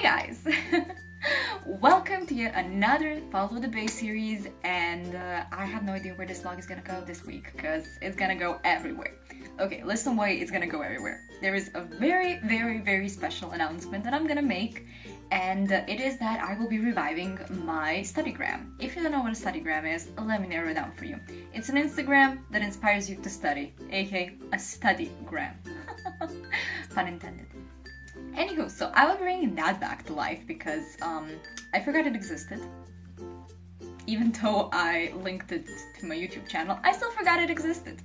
guys! Welcome to yet another Follow the Bay series, and I have no idea where this vlog is gonna go this week because it's gonna go everywhere. Okay, listen why it's gonna go everywhere. There is a very special announcement that I'm gonna make, and it is that I will be reviving my studygram. If you don't know what a studygram is, let me narrow it down for you. It's an Instagram that inspires you to study, aka a studygram. Pun intended. Anywho, so I will be bringing that back to life because I forgot it existed. Even though I linked it to my YouTube channel, I still forgot it existed.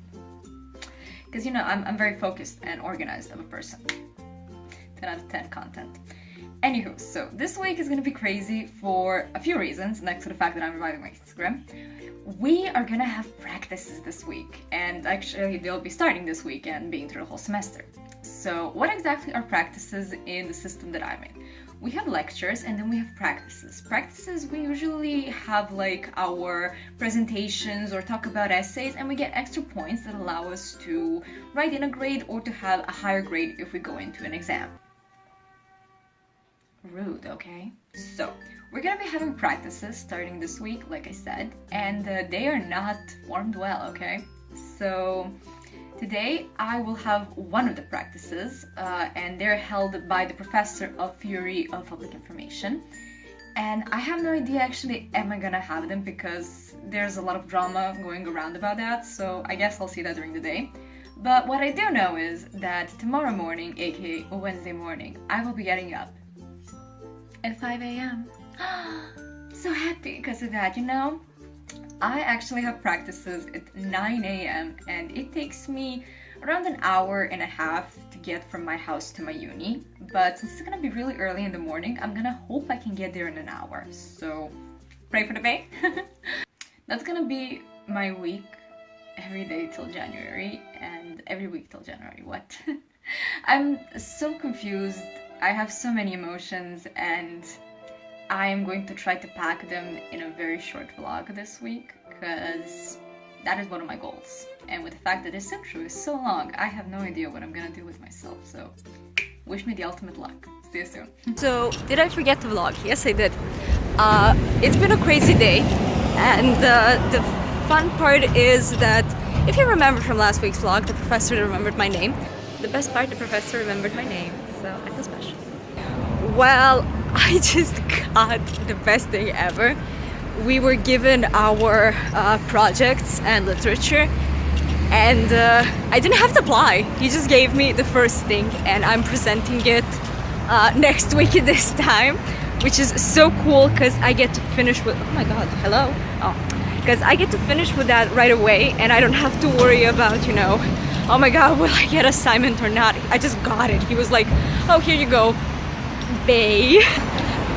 Because you know, I'm very focused and organized of a person. 10 out of 10 content. Anywho, so this week is gonna be crazy for a few reasons, next to the fact that I'm reviving my Instagram. We are gonna have practices this week, and actually they'll be starting this week and being through the whole semester. So what exactly are practices in the system that I'm in? We have lectures and then we have practices. Practices, we usually have like our presentations or talk about essays, and we get extra points that allow us to write in a grade or to have a higher grade if we go into an exam. Rude, okay? So, we're gonna be having practices starting this week, like I said, and they are not formed well, okay? So, today I will have one of the practices, and they're held by the professor of theory of public information. And I have no idea actually am I gonna have them because there's a lot of drama going around about that, so I guess I'll see that during the day. But what I do know is that tomorrow morning, aka Wednesday morning, I will be getting up at 5 a.m. So happy because of that, you know? I actually have practices at 9 a.m. and it takes me around an hour and a half to get from my house to my uni. But since it's gonna be really early in the morning, I'm gonna hope I can get there in an hour. So pray for the bay. That's gonna be my week every day till January and every week till January. What? I'm so confused. I have so many emotions and I am going to try to pack them in a very short vlog this week because that is one of my goals. And with the fact that this intro is so long, I have no idea what I'm gonna do with myself, so wish me the ultimate luck. See you soon. So, did I forget to vlog? Yes, I did. It's been a crazy day, and the fun part is that if you remember from last week's vlog, the professor remembered my name. The best part, the professor remembered my name, so I feel special. Well, I just got the best thing ever. We were given our projects and literature, and I didn't have to apply. He just gave me the first thing, and I'm presenting it next week at this time, which is so cool because I get to finish with, oh my god, hello. Because I get to finish with that right away, and I don't have to worry about, you know, oh my god, will I get assignment or not? I just got it. He was like, oh, here you go, bae.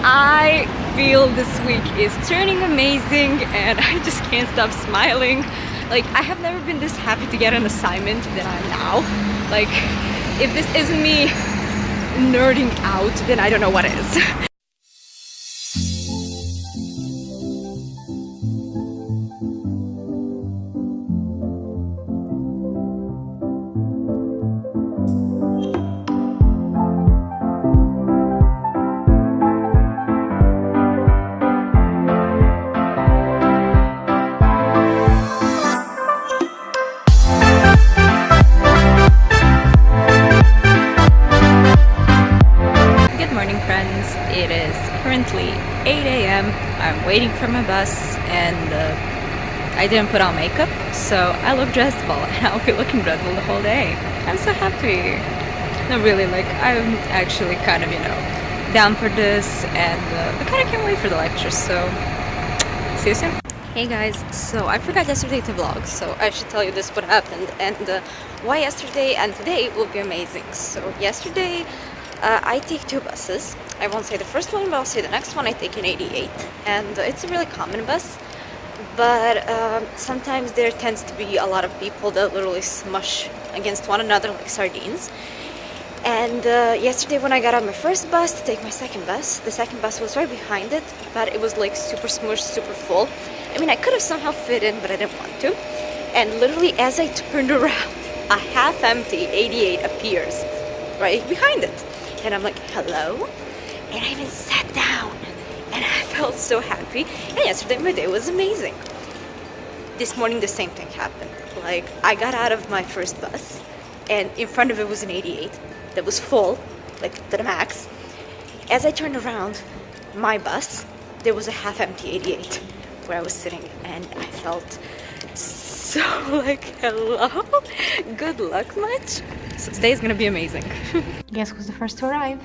I feel this week is turning amazing and I just can't stop smiling. Like, I have never been this happy to get an assignment than I am now. Like, if this isn't me nerding out, then I don't know what is. It is currently 8 a.m. I'm waiting for my bus and I didn't put on makeup, so I look dressable and I'll be looking dreadful the whole day. I'm so happy. No, really, like, I'm actually kind of, you know, down for this, and I kind of can't wait for the lecture, so see you soon. Hey guys, so I forgot yesterday to vlog, so I should tell you this what happened and why yesterday and today will be amazing. So yesterday I take two buses. I won't say the first one, but I'll say the next one. I take an 88, and it's a really common bus, but sometimes there tends to be a lot of people that literally smush against one another like sardines. And yesterday when I got on my first bus to take my second bus, the second bus was right behind it, but it was like super smushed, super full. I mean, I could have somehow fit in, but I didn't want to. And literally as I turned around, a half-empty 88 appears right behind it. And I'm like, hello? and I even sat down, and I felt so happy. And yesterday my day was amazing. This morning the same thing happened. Like, I got out of my first bus, and in front of it was an 88 that was full, like to the max. As I turned around my bus, there was a half-empty 88 where I was sitting, and I felt so like, hello, good luck much. So today's gonna be amazing. Guess who's the first to arrive?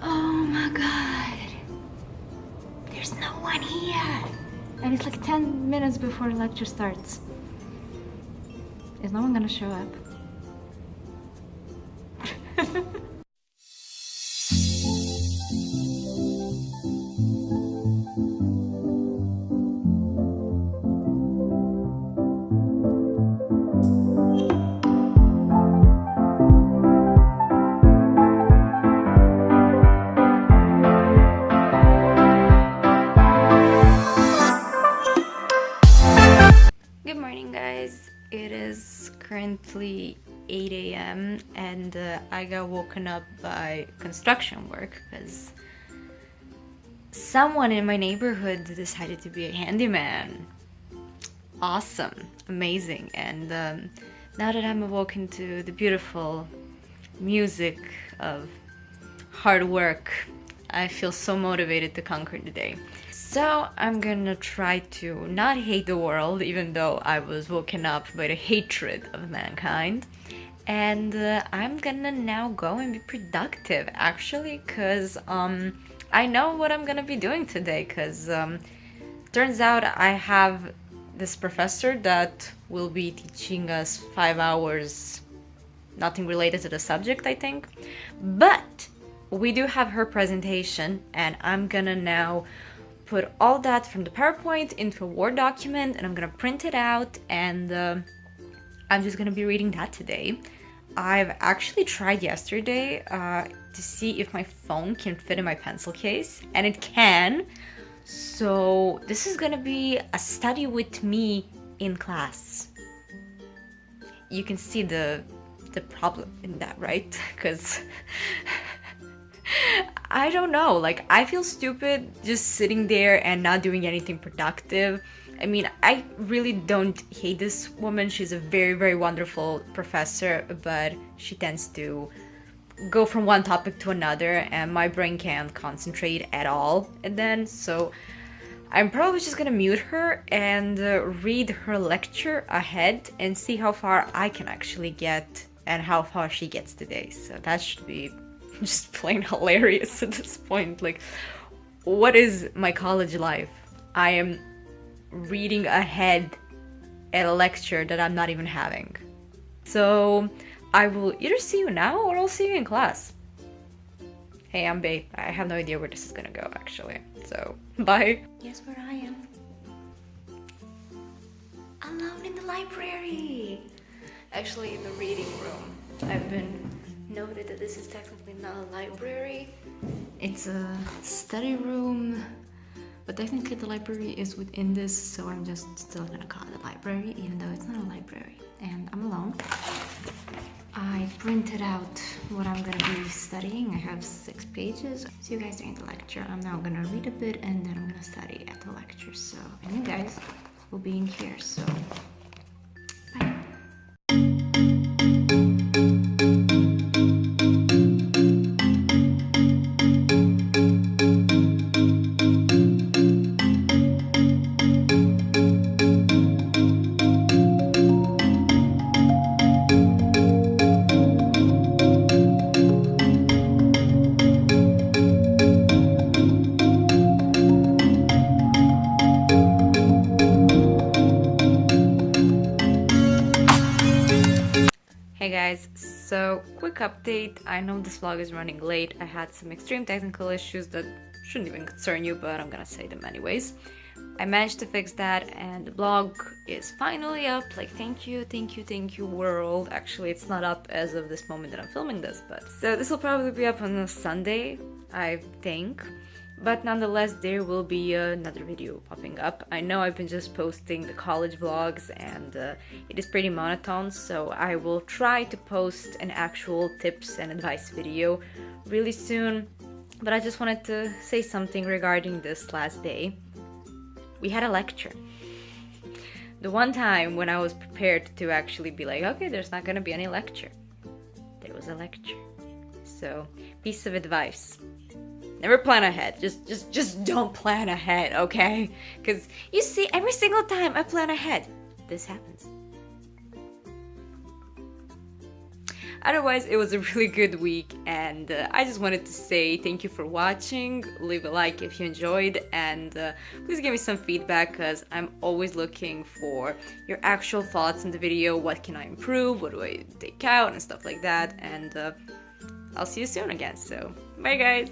Oh my god, there's no one here, and it's like 10 minutes before lecture starts. Is no one gonna show up? Good morning, guys. It is currently 8 a.m. and I got woken up by construction work because someone in my neighborhood decided to be a handyman. Awesome, amazing. And now that I'm awoken to the beautiful music of hard work, I feel so motivated to conquer the day. So I'm gonna try to not hate the world, even though I was woken up by the hatred of mankind. And I'm gonna now go and be productive, actually, because I know what I'm gonna be doing today, because turns out I have this professor that will be teaching us 5 hours, nothing related to the subject, I think. But we do have her presentation, and I'm gonna now put all that from the PowerPoint into a Word document, and I'm gonna print it out, and I'm just gonna be reading that today. I've actually tried yesterday to see if my phone can fit in my pencil case, and it can. So this is gonna be a study with me in class. You can see the problem in that, right? Because I don't know, like, I feel stupid just sitting there and not doing anything productive. I mean, I really don't hate this woman. She's a very, very wonderful professor, but she tends to go from one topic to another, and my brain can't concentrate at all. And then, so I'm probably just gonna mute her and read her lecture ahead and see how far I can actually get and how far she gets today. So that should be just plain hilarious at this point. Like, what is my college life? I am reading ahead at a lecture that I'm not even having. So I will either see you now or I'll see you in class. Hey, I'm Babe. I have no idea where this is gonna go, actually. So, bye. Guess where I am? Alone in the library. Actually, in the reading room. I've been noted that this is technically not a library. It's a study room, but technically the library is within this, so I'm just still gonna call it a library, even though it's not a library. And I'm alone. I printed out what I'm gonna be studying. I have 6 pages. See you guys during the lecture. I'm now gonna read a bit and then I'm gonna study at the lecture. So, and you guys will be in here, so bye. Hey guys, so quick update. I know this vlog is running late. I had some extreme technical issues that shouldn't even concern you, but I'm gonna say them anyways. I managed to fix that and the blog is finally up. Like, thank you world. Actually, it's not up as of this moment that I'm filming this, but so this will probably be up on a Sunday, I think. But nonetheless, there will be another video popping up. I know I've been just posting the college vlogs and it is pretty monotone, so I will try to post an actual tips and advice video really soon. But I just wanted to say something regarding this last day. We had a lecture. The one time when I was prepared to actually be like, okay, there's not gonna be any lecture. There was a lecture. So, piece of advice. Never plan ahead. Just don't plan ahead, okay? Because you see, every single time I plan ahead, this happens. Otherwise, it was a really good week, and I just wanted to say thank you for watching. Leave a like if you enjoyed, and please give me some feedback, because I'm always looking for your actual thoughts on the video. What can I improve? What do I take out? And stuff like that. And I'll see you soon again. So, bye guys!